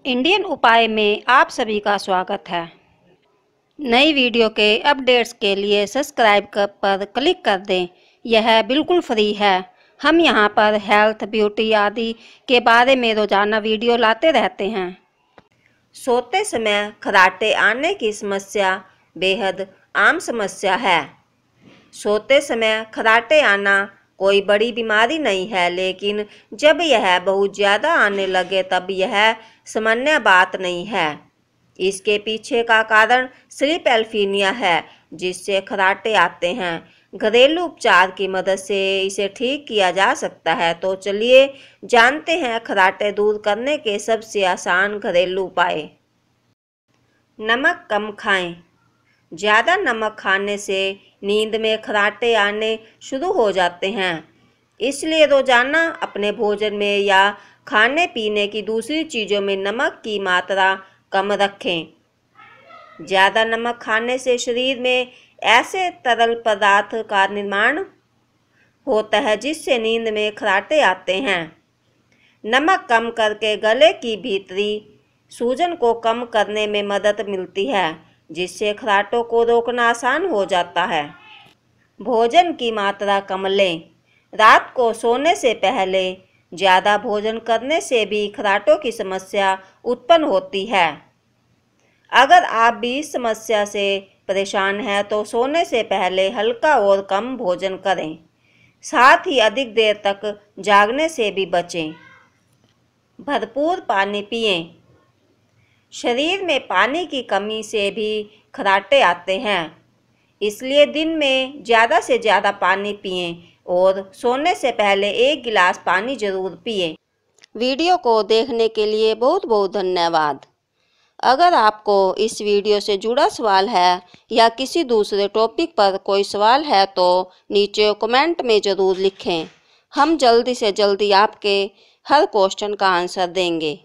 Indian उपाय में आप सभी का स्वागत है। नई वीडियो के अपडेट्स के लिए सब्सक्राइब पर क्लिक कर दें। यह बिल्कुल फ्री है। हम यहां पर हेल्थ, ब्यूटी आदि के बारे में रोजाना वीडियो लाते रहते हैं। सोते समय खर्राटे आने की समस्या बेहद आम समस्या है। सोते समय खर्राटे आना कोई बड़ी बीमारी नहीं है, लेकिन जब यह बहुत ज़्यादा आने लगे तब यह सामान्य बात नहीं है। इसके पीछे का कारण स्लीप एल्फीनिया है, जिससे खर्राटे आते हैं। घरेलू उपचार की मदद से इसे ठीक किया जा सकता है। तो चलिए जानते हैं खर्राटे दूर करने के सबसे आसान घरेलू उपाय। नमक कम खाएं। ज़्यादा नमक खाने से नींद में खर्राटे आने शुरू हो जाते हैं। इसलिए रोजाना अपने भोजन में या खाने पीने की दूसरी चीज़ों में नमक की मात्रा कम रखें। ज़्यादा नमक खाने से शरीर में ऐसे तरल पदार्थ का निर्माण होता है जिससे नींद में खर्राटे आते हैं। नमक कम करके गले की भीतरी सूजन को कम करने में मदद मिलती है, जिससे खर्राटों को रोकना आसान हो जाता है। भोजन की मात्रा कम लें। रात को सोने से पहले ज़्यादा भोजन करने से भी खर्राटों की समस्या उत्पन्न होती है। अगर आप भी इस समस्या से परेशान हैं तो सोने से पहले हल्का और कम भोजन करें। साथ ही अधिक देर तक जागने से भी बचें। भरपूर पानी पिएं। शरीर में पानी की कमी से भी खर्राटे आते हैं, इसलिए दिन में ज़्यादा से ज़्यादा पानी पिएं और सोने से पहले 1 गिलास पानी जरूर पिएं। वीडियो को देखने के लिए बहुत बहुत धन्यवाद। अगर आपको इस वीडियो से जुड़ा सवाल है या किसी दूसरे टॉपिक पर कोई सवाल है तो नीचे कमेंट में ज़रूर लिखें। हम जल्दी से जल्दी आपके हर क्वेश्चन का आंसर देंगे।